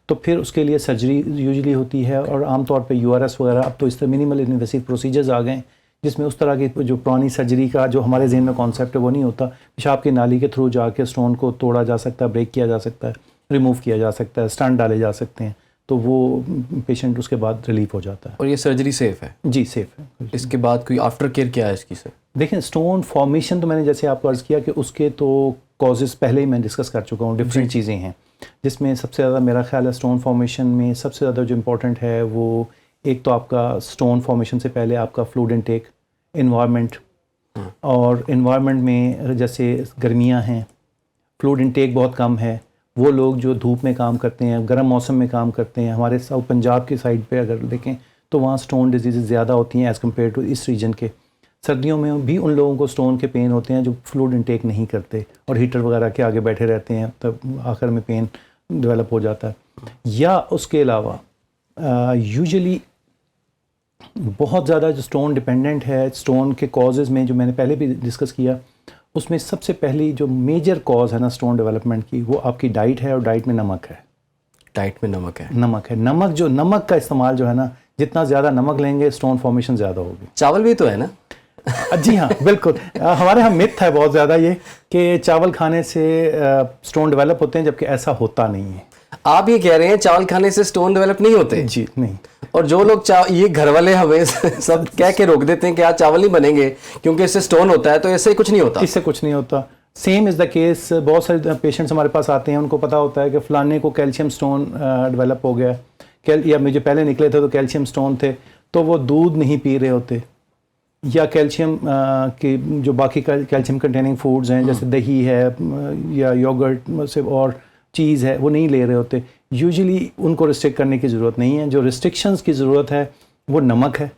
तो फिर उसके लिए सर्जरी यूजुअली होती है। और आमतौर पे यूआरएस वगैरह, अब तो इस तरह मिनिमल इन्वेसिव प्रोसीजर्स आ गए जिसमें उस तरह की जो पुरानी सर्जरी का जो हमारे ज़हन में कॉन्सेप्ट है वो नहीं होता। पेशाब की नाली के थ्रू जाके स्टोन को तोड़ा जा सकता है, ब्रेक किया जा सकता है, रिमूव किया जा सकता है, स्टंट डाले जा सकते हैं, तो वो पेशेंट उसके बाद रिलीफ हो जाता है। और ये सर्जरी सेफ़ है? जी सेफ़ है। इसके बाद कोई आफ्टर केयर क्या है इसकी सर? देखें, स्टोन फॉर्मेशन तो मैंने जैसे आपको अर्ज़ किया कि उसके तो कॉजेज़ पहले ही मैं डिस्कस कर चुका हूँ, डिफरेंट चीज़ें हैं जिसमें सबसे ज़्यादा मेरा ख्याल है स्टोन फॉर्मेशन में सबसे ज़्यादा जो इम्पोर्टेंट है वो एक तो आपका स्टोन फॉर्मेशन से पहले आपका फ्लूइड इनटेक, इन्वायरमेंट। और इन्वायरमेंट में जैसे गर्मियाँ हैं, फ्लूइड इनटेक बहुत कम है। वो लोग जो धूप में काम करते हैं, गर्म मौसम में काम करते हैं, हमारे साउथ पंजाब की साइड पे अगर देखें तो वहाँ स्टोन डिजीज़ ज़्यादा होती हैं एज़ कम्पेयर टू इस रीजन के। सर्दियों में भी उन लोगों को स्टोन के पेन होते हैं जो फ्लूइड इनटेक नहीं करते और हीटर वगैरह के आगे बैठे रहते हैं, तब आखिर में पेन डेवलप हो जाता है। या उसके अलावा यूजुअली बहुत ज़्यादा जो स्टोन डिपेंडेंट है, स्टोन के कॉजेज़ में जो मैंने पहले भी डिस्कस किया, उसमें सबसे पहली जो मेजर कॉज है ना स्टोन डेवलपमेंट की, वो आपकी डाइट है। और डाइट में नमक है। डाइट में नमक है? नमक है। नमक का इस्तेमाल जो है ना, जितना ज़्यादा नमक लेंगे स्टोन फॉर्मेशन ज़्यादा होगी। चावल भी तो है ना? जी हाँ, बिल्कुल। हमारे यहाँ मिथ है बहुत ज़्यादा ये कि चावल खाने से स्टोन डेवलप होते हैं, जबकि ऐसा होता नहीं है। आप ये कह रहे हैं चावल खाने से स्टोन डेवलप नहीं होते? जी नहीं। और जो लोग ये घर वाले हमें सब कह के रोक देते हैं कि आज चावल नहीं बनेंगे क्योंकि इससे स्टोन होता है, तो इससे कुछ नहीं होता? इससे कुछ नहीं होता। सेम इज़ द केस, बहुत सारे पेशेंट्स हमारे पास आते हैं, उनको पता होता है कि फ़लाने को कैल्शियम स्टोन डेवलप हो गया, या मुझे पहले निकले थे तो कैल्शियम स्टोन थे, तो वो दूध नहीं पी रहे होते, या कैल्शियम के जो बाकी कैल्शियम कंटेनिंग फूड्स हैं जैसे दही है या योगर्ट से और चीज़ है वो नहीं ले रहे होते। यूजुअली उनको रिस्ट्रिक्ट करने की ज़रूरत नहीं है। जो रिस्ट्रिक्शंस की ज़रूरत है वो नमक है,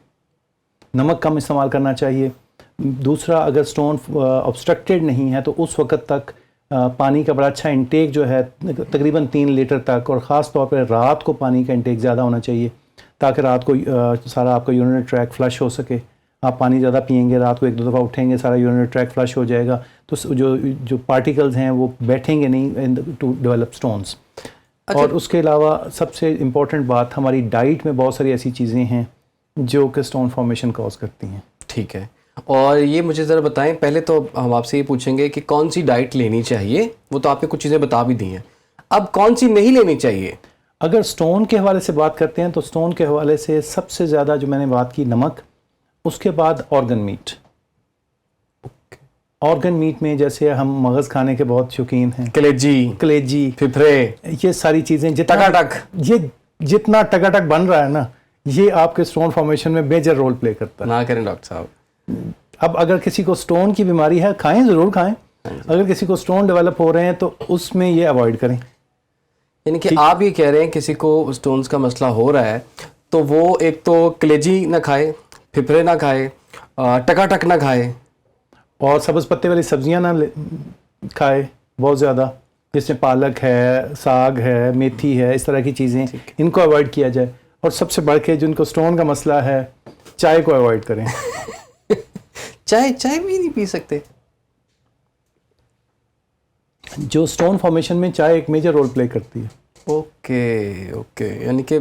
नमक कम इस्तेमाल करना चाहिए। दूसरा, अगर स्टोन ऑब्स्ट्रक्टेड नहीं है तो उस वक्त तक पानी का बड़ा अच्छा इंटेक जो है तकरीबन 3 लीटर तक, और ख़ास तौर पर रात को पानी का इंटेक ज़्यादा होना चाहिए ताकि रात को सारा आपका यूरिनरी ट्रैक फ्लश हो सके। आप पानी ज़्यादा पियेंगे, रात को 1-2 दफ़ा उठेंगे, सारा यूरिनरी ट्रैक फ्लश हो जाएगा, तो जो पार्टिकल्स हैं वो बैठेंगे नहीं टू डेवलप स्टोन्स। अच्छा। और उसके अलावा सबसे इम्पॉर्टेंट बात, हमारी डाइट में बहुत सारी ऐसी चीज़ें हैं जो कि स्टोन फॉर्मेशन कॉज करती हैं। ठीक है, और ये मुझे ज़रा बताएं, पहले तो हम आपसे ये पूछेंगे कि कौन सी डाइट लेनी चाहिए, वो तो आपने कुछ चीज़ें बता भी दी हैं, अब कौन सी नहीं लेनी चाहिए? अगर स्टोन के हवाले से बात करते हैं तो स्टोन के हवाले से सबसे ज़्यादा जो मैंने बात की नमक, उसके बाद ऑर्गन मीट। ऑर्गन मीट में जैसे हम मगज़ खाने के बहुत शौकीन हैं, कलेजी, फिफरे, ये सारी चीज़ें जितना टकाटक बन रहा है ना, ये आपके स्टोन फॉर्मेशन में मेजर रोल प्ले करता है। ना करें डॉक्टर साहब। अब अगर किसी को स्टोन की बीमारी है, खाएं, ज़रूर खाएं। अगर किसी को स्टोन डेवलप हो रहे हैं तो उसमें ये अवॉइड करें। यानी कि आप ये कह रहे हैं किसी को स्टोन्स का मसला हो रहा है तो वो एक तो कलेजी ना खाए, फिफरे ना खाए, टकाटक ना खाए, और सब्ज़ पत्ते वाली सब्जियां ना खाए बहुत ज़्यादा, जिसमें पालक है, साग है, मेथी है, इस तरह की चीज़ें, इनको अवॉइड किया जाए। और सबसे बढ़ के जिनको स्टोन का मसला है, चाय को अवॉइड करें। चाय चाय भी नहीं पी सकते? जो स्टोन फॉर्मेशन में चाय एक मेजर रोल प्ले करती है। ओके ओके, यानी कि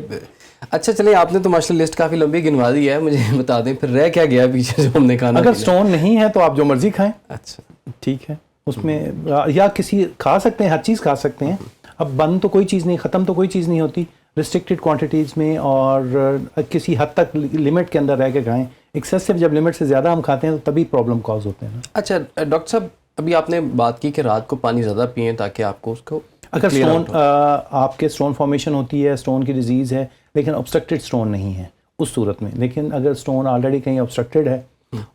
अच्छा चलिए, आपने तो माशाल्लाह लिस्ट काफ़ी लंबी गिनवा दी है, मुझे बता दें फिर रह क्या गया पीछे जो हमने खाना अगर पीना? स्टोन नहीं है तो आप जो मर्जी खाएं, अच्छा ठीक है, उसमें या किसी खा सकते हैं, हर चीज़ खा सकते हैं। अब बंद तो कोई चीज़ नहीं, ख़त्म तो कोई चीज़ नहीं होती, रिस्ट्रिक्टेड क्वांटिटीज़ में और किसी हद तक लिमिट के अंदर रह के खाएं। एक्सेसिव जब लिमिट से ज़्यादा हम खाते हैं तो तभी प्रॉब्लम कॉज होते हैं। अच्छा डॉक्टर साहब, अभी आपने बात की कि रात को पानी ज़्यादा पिए ताकि आपको उसको अगर clear स्टोन out हो। आपके स्टोन फॉर्मेशन होती है, स्टोन की डिजीज़ है, लेकिन ऑब्स्ट्रक्टेड स्टोन नहीं है उस सूरत में, लेकिन अगर स्टोन ऑलरेडी कहीं ऑब्स्ट्रक्टेड है,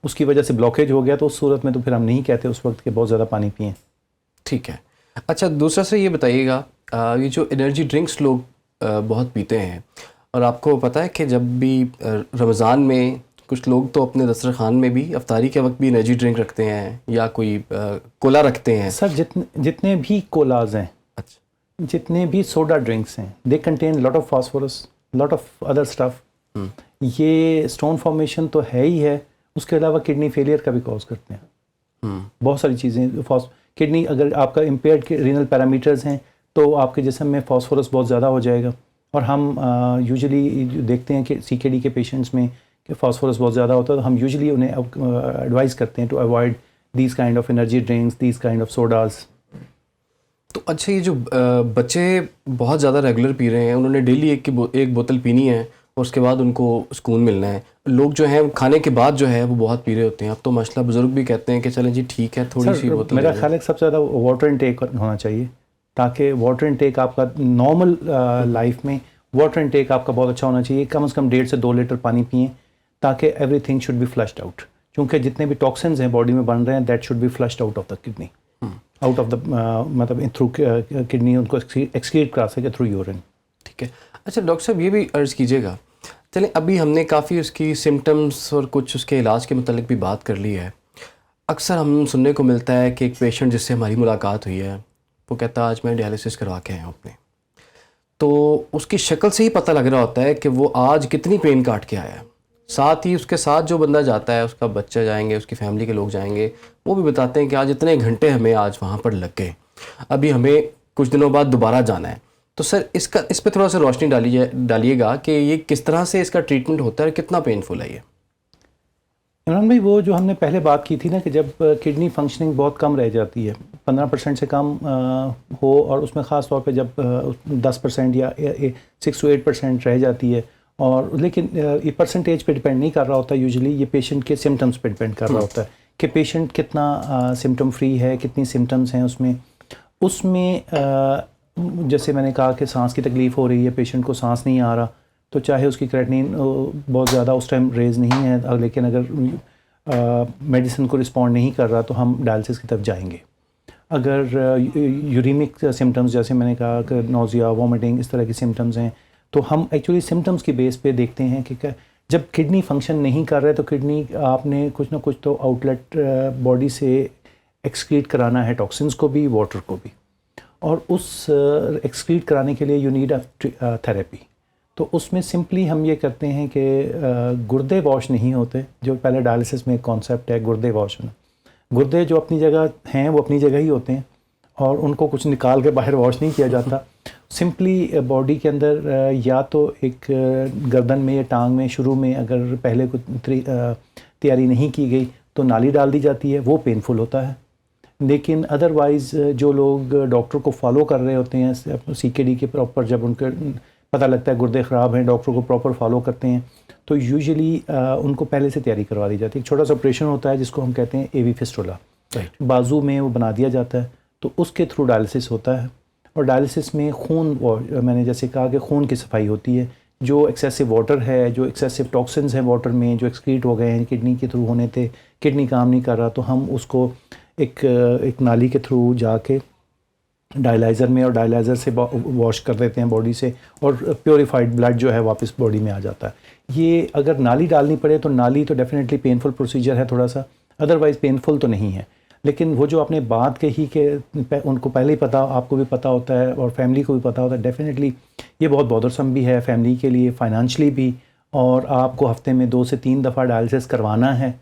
उसकी वजह से ब्लॉकेज हो गया, तो उस सूरत में तो फिर हम नहीं कहते उस वक्त के बहुत ज़्यादा पानी पिएं। ठीक है। अच्छा दूसरा से ये बताइएगा, ये जो एनर्जी ड्रिंक्स लोग बहुत पीते हैं, और आपको पता है कि जब भी रमज़ान में कुछ लोग तो अपने दस्तरखान में भी अफ्तारी के वक्त भी एनर्जी ड्रिंक रखते हैं या कोई कोला रखते हैं। सर जितने भी कोलाज हैं, अच्छा जितने भी सोडा ड्रिंक्स हैं, they contain lot of phosphorus, lot of other stuff. ये स्टोन फॉर्मेशन तो है ही है, उसके अलावा किडनी फेलियर का भी कॉज करते हैं। बहुत सारी चीज़ें, किडनी अगर आपका इम्पेयर्ड रीनल पैरामीटर्स हैं तो आपके जिस्म में फास्फोरस बहुत ज़्यादा हो जाएगा। और हम यूजुअली देखते हैं कि सीकेडी के पेशेंट्स में कि फास्फोरस बहुत ज़्यादा होता है, तो हम यूजुअली उन्हें एडवाइस करते हैं to avoid these kind of energy drinks, these kind of sodas. तो अच्छा, ये जो बच्चे बहुत ज़्यादा रेगुलर पी रहे हैं, उन्होंने डेली एक बोतल पीनी है और उसके बाद उनको सुकून मिलना है। लोग जो हैं खाने के बाद जो है वो बहुत पी रहे होते हैं। अब तो माशाल्लाह बुजुर्ग भी कहते हैं कि चलें जी ठीक है, थोड़ी सी बोतल। मेरा ख्याल है कि सबसे ज़्यादा वाटर इनटेक होना चाहिए, ताकि वाटर इनटेक आपका नॉर्मल लाइफ में वाटर इनटेक आपका बहुत अच्छा होना चाहिए। कम से कम 1.5 से 2 लीटर पानी पिएं, ताकि everything should be flushed out, क्योंकि जितने भी टॉक्सिन्स हैं बॉडी में बन रहे हैं, that should be flushed out of the kidney, out of the मतलब थ्रू किडनी, उनको एक्सक्रीट करा सके थ्रू यूरिन। ठीक है। अच्छा डॉक्टर साहब, ये भी अर्ज़ कीजिएगा, चलें अभी हमने काफ़ी उसकी सिम्टम्स और कुछ उसके इलाज के मतलब भी बात कर ली है। अक्सर हम सुनने को मिलता है कि एक पेशेंट जिससे हमारी मुलाकात हुई है, वो कहता है आज मैं डायलिसिस करवा के आया हूँ अपने, तो उसकी शक्ल से ही पता लग रहा होता है कि वो आज कितनी पेन काट के आया है। साथ ही उसके साथ जो बंदा जाता है, उसका बच्चा जाएंगे, उसकी फैमिली के लोग जाएंगे, वो भी बताते हैं कि आज इतने घंटे हमें आज वहाँ पर लग गए, अभी हमें कुछ दिनों बाद दोबारा जाना है। तो सर इस पे थोड़ा सा रोशनी डालिएगा कि ये किस तरह से इसका ट्रीटमेंट होता है और कितना पेनफुल है ये। इमरान भाई, वो जो हमने पहले बात की थी ना कि जब किडनी फंक्शनिंग बहुत कम रह जाती है, 15% से कम हो, और उसमें ख़ास तौर पे जब 10% या 6 to 8% रह जाती है, और लेकिन ये परसेंटेज पे डिपेंड नहीं कर रहा होता, यूजुअली ये पेशेंट के सिम्टम्स पे डिपेंड कर रहा होता है कि पेशेंट कितना सिम्टम फ्री है, कितनी सिम्टम्स हैं उसमें जैसे मैंने कहा कि सांस की तकलीफ़ हो रही है, पेशेंट को सांस नहीं आ रहा, तो चाहे उसकी क्रेटिनिन बहुत ज़्यादा उस टाइम रेज नहीं है, लेकिन अगर मेडिसिन को रिस्पॉन्ड नहीं कर रहा तो हम डायलिसिस की तरफ जाएंगे। अगर यूरिमिक सिम्टम्स, जैसे मैंने कहा कि नोज़िया, वॉमिटिंग, इस तरह की सिम्टम्स हैं, तो हम एक्चुअली सिम्टम्स की बेस पे देखते हैं कि जब किडनी फंक्शन नहीं कर रहे तो किडनी आपने कुछ ना कुछ तो आउटलेट बॉडी से एक्सक्रीट कराना है, टॉक्सिन्स को भी, वाटर को भी, और उस एक्सक्रीट कराने के लिए यू नीड अ थेरेपी। तो उसमें सिंपली हम ये करते हैं कि गुर्दे वॉश नहीं होते, जो पहले डायलिसिस में एक कॉन्सेप्ट है गुर्दे वॉश में। गुर्दे जो अपनी जगह हैं वो अपनी जगह ही होते हैं और उनको कुछ निकाल के बाहर वॉश नहीं किया जाता। सिंपली बॉडी के अंदर या तो एक गर्दन में या टांग में शुरू में अगर पहले कुछ तैयारी नहीं की गई तो नाली डाल दी जाती है, वो पेनफुल होता है। लेकिन अदरवाइज़ जो लोग डॉक्टर को फॉलो कर रहे होते हैं सीकेडी के प्रॉपर, जब उनके पता लगता है गुर्दे ख़राब हैं, डॉक्टर को प्रॉपर फॉलो करते हैं, तो यूजुअली उनको पहले से तैयारी करवा दी जाती है। एक छोटा सा ऑपरेशन होता है जिसको हम कहते हैं एवी फिस्टुला, बाजू में वो बना दिया जाता है, तो उसके थ्रू डायलिसिस होता है। और डायलिसिस में खून, मैंने जैसे कहा कि खून की सफाई होती है। जो एक्सेसिव वाटर है, जो एक्सेसिव टॉक्सिन्स हैं वाटर में जो एक्सक्रीट हो गए हैं किडनी के थ्रू होने थे, किडनी काम नहीं कर रहा, तो हम उसको एक नाली के थ्रू जाके डायलाइज़र में और डायलाइज़र से वॉश कर देते हैं बॉडी से, और प्योरीफाइड ब्लड जो है वापस बॉडी में आ जाता है। ये अगर नाली डालनी पड़े तो नाली तो डेफिनेटली पेनफुल प्रोसीजर है थोड़ा सा, अदरवाइज़ पेनफुल तो नहीं है। लेकिन वो जो आपने बात कही कि उनको पहले ही पता, आपको भी पता होता है और फैमिली को भी पता होता है, डेफिनेटली ये बहुत बॉदरसम भी है फैमिली के लिए, फाइनेंशियली भी, और आपको हफ्ते में 2 से 3 दफ़ा डायलिसिस करवाना है,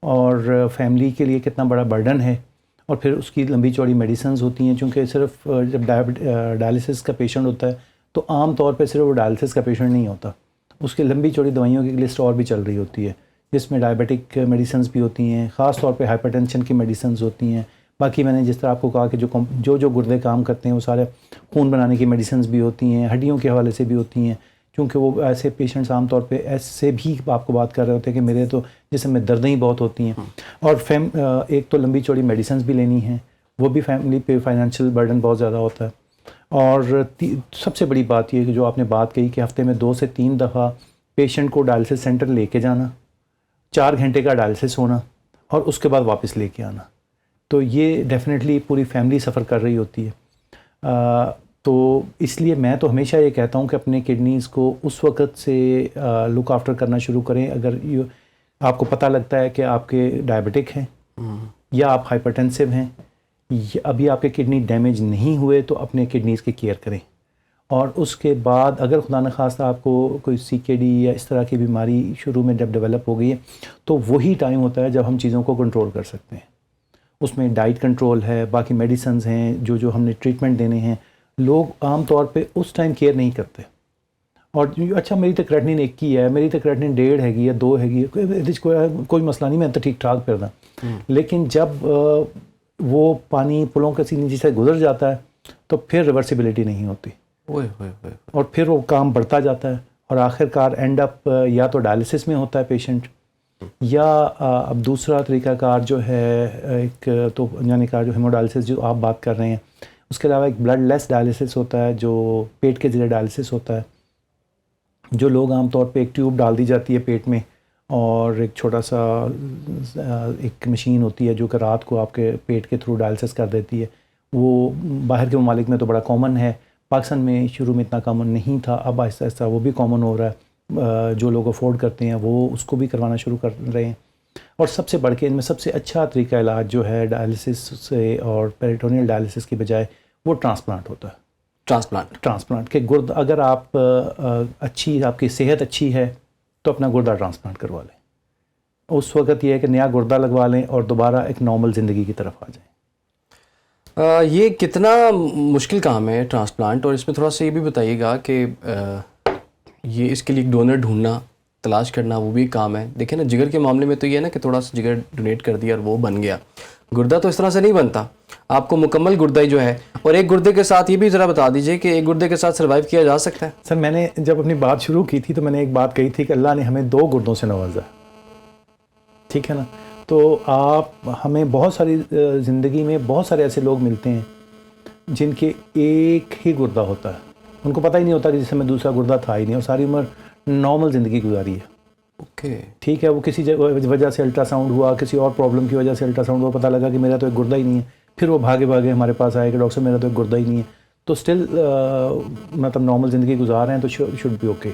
और फैमिली के लिए कितना बड़ा बर्डन है, और फिर उसकी लंबी चौड़ी मेडिसिन्स होती हैं। चूँकि सिर्फ जब डायलिसिस का पेशेंट होता है तो आम तौर पे सिर्फ वो डायलिसिस का पेशेंट नहीं होता, उसकी लंबी चौड़ी दवाइयों की लिस्ट और भी चल रही होती है, जिसमें डायबिटिक मेडिसिन्स भी होती हैं, ख़ास तौर पे हाइपरटेंशन की मेडिसिन्स होती हैं। बाकी मैंने जिस तरह आपको कहा कि जो गुर्दे काम करते हैं वो सारे खून बनाने की मेडिसिन्स भी होती हैं, हड्डियों के हवाले से भी होती हैं। क्योंकि वो ऐसे पेशेंट्स आम तौर पे ऐसे भी आपको बात कर रहे होते हैं कि मेरे तो जिसम में दर्दें ही बहुत होती हैं, और एक तो लंबी चौड़ी मेडिसिन्स भी लेनी है, वो भी फैमिली पे फाइनेंशियल बर्डन बहुत ज़्यादा होता है। और सबसे बड़ी बात ये कि जो आपने बात कही कि हफ़्ते में 2 से 3 दफ़ा पेशेंट को डायलिसिस सेंटर लेके जाना, 4 घंटे का डायलिसिस होना और उसके बाद वापस लेके आना, तो ये डेफिनेटली पूरी फैमिली सफ़र कर रही होती है। तो इसलिए मैं तो हमेशा ये कहता हूँ कि अपने किडनीज़ को उस वक़्त से लुक आफ्टर करना शुरू करें अगर आपको पता लगता है कि आपके डायबिटिक हैं या आप हाइपरटेंसिव हैं, अभी आपके किडनी डैमेज नहीं हुए तो अपने किडनीज़ की केयर करें। और उसके बाद अगर खुदा न खास्ता आपको कोई CKD या इस तरह की बीमारी शुरू में जब डेवलप हो गई है तो वही टाइम होता है जब हम चीज़ों को कंट्रोल कर सकते हैं। उसमें डाइट कंट्रोल है, बाकी मेडिसिन्स हैं, जो हमने ट्रीटमेंट देने हैं। लोग आम तौर पे उस टाइम केयर नहीं करते, और अच्छा मेरी तो क्रेटिनिन 1 की है, मेरी तो क्रेटिनिन 1.5 हैगी या 2 हैगी, कोई मसला नहीं, मैं तो ठीक ठाक फिरदा। लेकिन जब वो पानी पुलों के नीचे से गुजर जाता है तो फिर रिवर्सिबिलिटी नहीं होती, और फिर वो काम बढ़ता जाता है और आखिरकार एंड अप या तो डायलिसिस में होता है पेशेंट, या अब दूसरा तरीक़ाकार जो है एक तो यानी का जो हेमोडायलिसिस जो आप बात कर रहे हैं, उसके अलावा एक ब्लड लेस डायलिसिस होता है जो पेट के ज़रिए डायलिसिस होता है, जो लोग आम तौर पे एक ट्यूब डाल दी जाती है पेट में और एक छोटा सा एक मशीन होती है जो कि रात को आपके पेट के थ्रू डायलिसिस कर देती है। वो बाहर के ममालिक में तो बड़ा कॉमन है, पाकिस्तान में शुरू में इतना कॉमन नहीं था, अब आहिस्ता आहिस्ता वो भी कॉमन हो रहा है। जो लोग अफोर्ड करते हैं वो उसको भी करवाना शुरू कर रहे हैं। और सबसे बढ़ के इनमें सबसे अच्छा तरीका इलाज जो है डायलिसिस से और पेरिटोनियल डायलिसिस की बजाय वो ट्रांसप्लांट होता है। ट्रांसप्लांट के गुर्दा, अगर आप अच्छी आपकी सेहत अच्छी है तो अपना गुर्दा ट्रांसप्लांट करवा लें, उस वक्त ये है कि नया गुर्दा लगवा लें और दोबारा एक नॉर्मल ज़िंदगी की तरफ आ जाएं। ये कितना मुश्किल काम है ट्रांसप्लांट, और इसमें थोड़ा सा ये भी बताइएगा कि ये इसके लिए एक डोनर ढूंढना, तलाश करना, वो भी काम है। देखिए ना, जिगर के मामले में तो ये है ना कि थोड़ा सा जिगर डोनेट कर दिया और वो बन गया, गुर्दा तो इस तरह से नहीं बनता, आपको मुकम्मल गुर्दा ही जो है। और एक गुर्दे के साथ ये भी ज़रा बता दीजिए कि एक गुर्दे के साथ सर्वाइव किया जा सकता है? सर, मैंने जब अपनी बात शुरू की थी तो मैंने एक बात कही थी कि अल्लाह ने हमें 2 गुर्दों से नवाजा, ठीक है ना। तो हमें बहुत सारी ज़िंदगी में बहुत सारे ऐसे लोग मिलते हैं जिनके एक ही गुर्दा होता है, उनको पता ही नहीं होता कि जिसमें दूसरा गुर्दा था ही नहीं, और सारी उम्र नॉर्मल ज़िंदगी गुजारी है। ओके, ठीक है, वो किसी वजह से अल्ट्रासाउंड हुआ, किसी और प्रॉब्लम की वजह से अल्ट्रासाउंड हुआ, पता लगा कि मेरा तो एक गुर्दा ही नहीं है, फिर वो भागे भागे हमारे पास आए कि डॉक्टर साहब मेरा तो एक गुर्दा ही नहीं है, तो स्टिल मतलब नॉर्मल ज़िंदगी गुजार रहे हैं, तो शुड बी ओके,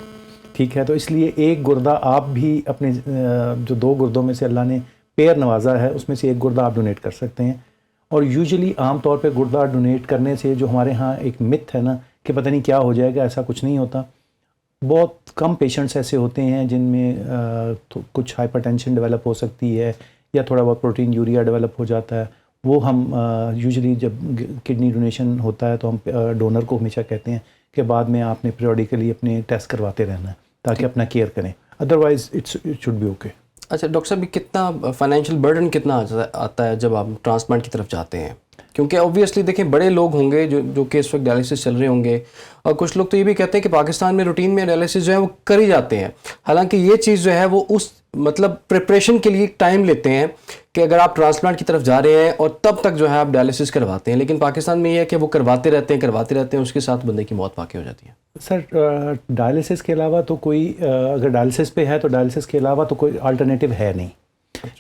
ठीक है। तो इसलिए एक गुर्दा आप भी अपने जो 2 गुर्दों में से अल्लाह ने पेयर नवाजा है उसमें से एक गुर्दा आप डोनेट कर सकते हैं। और यूजुअली आम तौर पे गुर्दा डोनेट करने से जो हमारे यहाँ एक मिथ है ना कि पता नहीं क्या हो जाएगा, ऐसा कुछ नहीं होता। बहुत कम पेशेंट्स ऐसे होते हैं जिनमें कुछ हाइपरटेंशन डेवलप हो सकती है या थोड़ा बहुत प्रोटीन यूरिया डेवलप हो जाता है। वो हम यूजुअली जब किडनी डोनेशन होता है तो हम डोनर को हमेशा कहते हैं कि बाद में आपने पीरियडिकली अपने टेस्ट करवाते रहना है ताकि अपना केयर करें, otherwise it should be okay. अच्छा डॉक्टर साहब, कितना फाइनेंशियल बर्डन कितना आता है जब आप ट्रांसप्लांट की तरफ जाते हैं? क्योंकि ऑब्वियसली देखें, बड़े लोग होंगे जो कि इस वक्त डायलिसिस चल रहे होंगे, और कुछ लोग तो ये भी कहते हैं कि पाकिस्तान में रूटीन में डायलिसिस जो है वो कर ही जाते हैं। हालांकि ये चीज़ जो है वो उस मतलब प्रिपरेशन के लिए टाइम लेते हैं कि अगर आप ट्रांसप्लांट की तरफ जा रहे हैं और तब तक जो है आप डायलिसिस करवाते हैं, लेकिन पाकिस्तान में ये है कि वो करवाते रहते हैं, उसके साथ बंदे की मौत वाक़ई हो जाती है। सर, डायलिसिस के अलावा तो कोई अगर डायलिसिस पे है तो डायलिसिस के अलावा तो कोई अल्टरनेटिव है नहीं।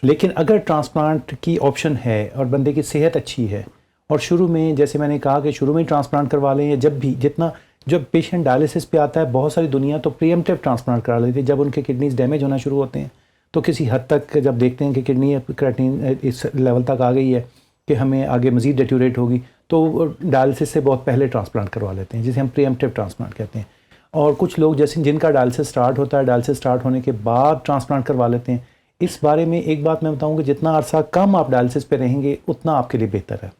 लेकिन अगर ट्रांसप्लांट की ऑप्शन है और बंदे की सेहत अच्छी है और शुरू में, जैसे मैंने कहा कि शुरू में ही ट्रांसप्लांट करवा लें, या जब पेशेंट डायलिसिस पे आता है, बहुत सारी दुनिया तो प्रीएम्प्टिव ट्रांसप्लांट करा लेती है। जब उनके किडनीज डैमेज होना शुरू होते हैं तो किसी हद तक जब देखते हैं कि किडनी क्रेटिनिन इस लेवल तक आ गई है कि हमें आगे मज़ीद डेट्यूरेट होगी, तो डायलिसिस से बहुत पहले ट्रांसप्लांट करवा लेते हैं, जिसे हम प्रीएम्प्टिव ट्रांसप्लांट कहते हैं। और कुछ लोग जैसे जिनका डायलिसिस स्टार्ट होता है, डायलिसिस स्टार्ट होने के बाद ट्रांसप्लांट करवा लेते हैं। इस बारे में एक बात मैं बताऊं कि जितना अरसा कम आप डायलिसिस पे रहेंगे उतना आपके लिए बेहतर है,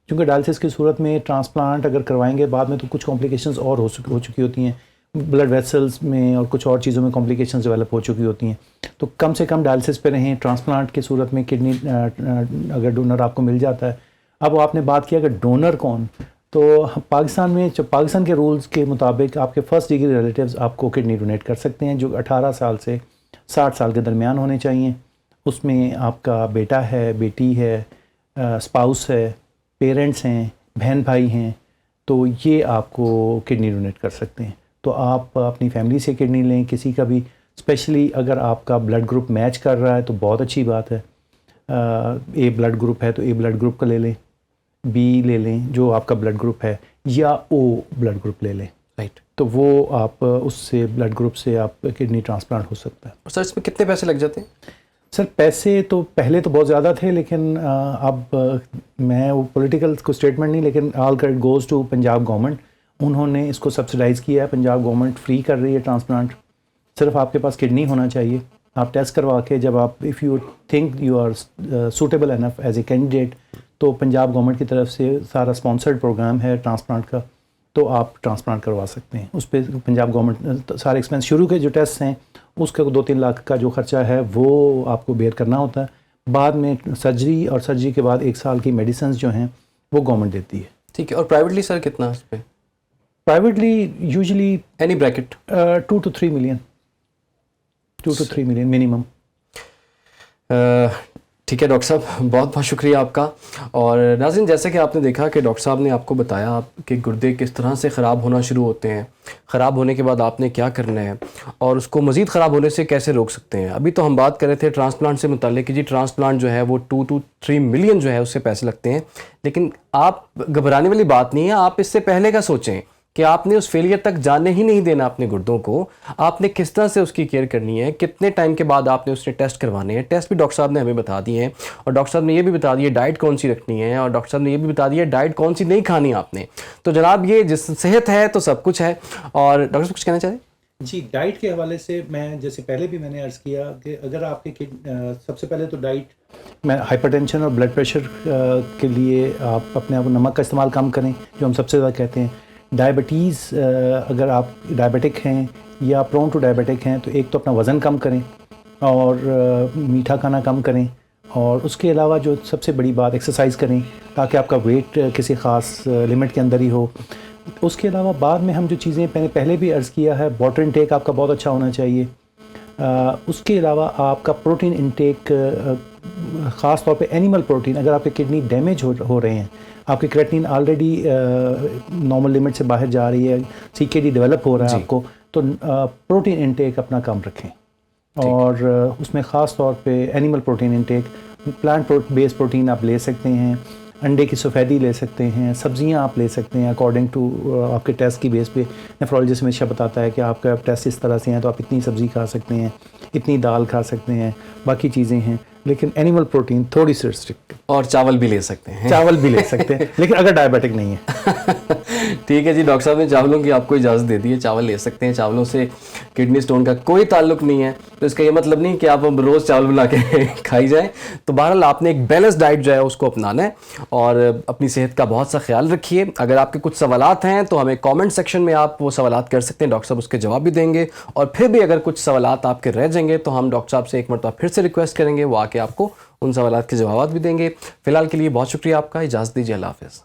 क्योंकि डायलिसिस की सूरत में ट्रांसप्लांट अगर करवाएंगे बाद में तो कुछ कॉम्प्लिकेशंस और हो चुकी होती हैं, ब्लड वेसल्स में और कुछ और चीज़ों में कॉम्प्लिकेशंस डेवलप हो चुकी होती हैं। तो कम से कम डायलिसिस पे रहें। ट्रांसप्लांट की सूरत में किडनी अगर डोनर आपको मिल जाता है। अब आपने बात किया कि डोनर कौन, तो पाकिस्तान में जो पाकिस्तान के रूल्स के मुताबिक आपके फर्स्ट डिग्री रिलेटिव्स आपको किडनी डोनेट कर सकते हैं, जो 18 साल से 60 साल के दरमियान होने चाहिए। उसमें आपका बेटा है, बेटी है, स्पाउस है, पेरेंट्स हैं, बहन भाई हैं, तो ये आपको किडनी डोनेट कर सकते हैं। तो आप अपनी फैमिली से किडनी लें, किसी का भी, स्पेशली अगर आपका ब्लड ग्रुप मैच कर रहा है तो बहुत अच्छी बात है। ए ब्लड ग्रुप है तो ए ब्लड ग्रुप का ले लें, बी ले लें जो आपका ब्लड ग्रुप है, या ओ ब्लड ग्रुप ले लें। राइट। तो वो आप उससे ब्लड ग्रुप से आप किडनी ट्रांसप्लांट हो सकता है। और सर इसमें कितने पैसे लग जाते हैं? सर पैसे तो पहले तो बहुत ज़्यादा थे, लेकिन अब मैं वो पॉलिटिकल को स्टेटमेंट नहीं, लेकिन all credit goes to Punjab government. उन्होंने इसको सब्सिडाइज़ किया है, पंजाब गवर्नमेंट फ्री कर रही है ट्रांसप्लांट। सिर्फ आपके पास किडनी होना चाहिए, आप टेस्ट करवा के जब आप if you think you are suitable enough as a candidate, तो पंजाब गवर्नमेंट की तरफ से सारा स्पॉन्सर्ड प्रोग्राम है ट्रांसप्लांट का, तो आप ट्रांसप्लांट करवा सकते हैं। उस पर पंजाब गवर्नमेंट सारे एक्सपेंस, शुरू के जो टेस्ट हैं उसका 2-3 लाख का जो खर्चा है वो आपको बेयर करना होता है। बाद में सर्जरी और सर्जरी के बाद 1 साल की मेडिसिन जो हैं वो गवर्नमेंट देती है। ठीक है। और प्राइवेटली सर कितना इस पे? Privately usually any bracket 2 to 3 million, 2 to 3 million minimum. ठीक है डॉक्टर साहब, बहुत बहुत शुक्रिया आपका। और नाज़रीन, जैसे कि आपने देखा कि डॉक्टर साहब ने आपको बताया आपके गुर्दे किस तरह से ख़राब होना शुरू होते हैं, ख़राब होने के बाद आपने क्या करना है और उसको मज़ीद ख़राब होने से कैसे रोक सकते हैं। अभी तो हम बात कर रहे थे ट्रांसप्लांट से मुताल्लिक कि जी ट्रांसप्लांट जो है वो 2 to 3 मिलियन जो है उससे पैसे लगते हैं, लेकिन आप घबराने वाली बात नहीं है। आप इससे पहले का सोचें कि आपने उस फेलियर तक जाने ही नहीं देना अपने गुर्दों को। आपने किस तरह से उसकी केयर करनी है, कितने टाइम के बाद आपने उसने टेस्ट करवाने हैं। टेस्ट भी डॉक्टर साहब ने हमें बता दिए हैं, और डॉक्टर साहब ने ये भी बता दिया डाइट कौन सी रखनी है, और डॉक्टर साहब ने ये भी बता दिया डाइट कौन सी नहीं खानी आपने। तो जनाब ये जिस सेहत है तो सब कुछ है। और डॉक्टर साहब कुछ कहना चाहें? जी, डाइट के हवाले से मैं जैसे पहले भी मैंने अर्ज़ किया कि अगर आपके सबसे पहले तो डाइट में हाइपरटेंशन और ब्लड प्रेशर के लिए आप अपने आप नमक का इस्तेमाल कम करें, जो हम सबसे ज़्यादा कहते हैं। डायबिटीज़, अगर आप डायबिटिक हैं या प्रोन टू डायबिटिक हैं, तो एक तो अपना वज़न कम करें और मीठा खाना कम करें, और उसके अलावा जो सबसे बड़ी बात, एक्सरसाइज करें ताकि आपका वेट किसी ख़ास लिमिट के अंदर ही हो। उसके अलावा बाद में हम जो चीज़ें मैंने पहले भी अर्ज़ किया है, वाटर इनटेक आपका बहुत अच्छा होना चाहिए। उसके अलावा आपका प्रोटीन इनटेक, ख़ास तौर पे एनिमल प्रोटीन, अगर आपके किडनी डैमेज हो रहे हैं, आपकी क्रेटिनिन ऑलरेडी नॉर्मल लिमिट से बाहर जा रही है, सीकेडी डेवलप हो रहा है आपको, तो प्रोटीन इनटेक अपना कम रखें। और उसमें ख़ास तौर पे animal protein intake, plant based protein आप ले सकते हैं, अंडे की सफ़ेदी ले सकते हैं, सब्जियां आप ले सकते हैं अकॉर्डिंग टू आपके टेस्ट की बेस पे। नेफ्रोलॉजिस्ट हमेशा बताता है कि आपका टेस्ट इस तरह से हैं तो आप इतनी सब्ज़ी खा सकते हैं, इतनी दाल खा सकते हैं, बाकी चीज़ें हैं, लेकिन एनिमल प्रोटीन थोड़ी सी रिस्ट्रिक्ट। और चावल भी ले सकते हैं। चावल भी ले सकते हैं, लेकिन अगर डायबिटिक नहीं है। ठीक है जी, डॉक्टर साहब ने चावलों की आपको इजाज़त दे दी है, चावल ले सकते हैं। चावलों से किडनी स्टोन का कोई ताल्लुक नहीं है, तो इसका ये मतलब नहीं कि आप रोज़ चावल बना के खाई जाएं। तो बहरहाल आपने एक बैलेंस डाइट जो है उसको अपनाना है, और अपनी सेहत का बहुत सा ख्याल रखिए। अगर आपके कुछ सवालात हैं तो हमें कमेंट सेक्शन में आप वो सवालात कर सकते हैं, डॉक्टर साहब उसके जवाब भी देंगे। और फिर भी अगर कुछ सवालात आपके रह जाएंगे तो हम डॉक्टर साहब से एक मरतबा फिर से रिक्वेस्ट करेंगे, वो आके आपको उन सवालात के जवाब भी देंगे। फ़िलहाल के लिए बहुत शुक्रिया आपका, इजाज़त दीजिए, अल्लाह हाफ़िज़।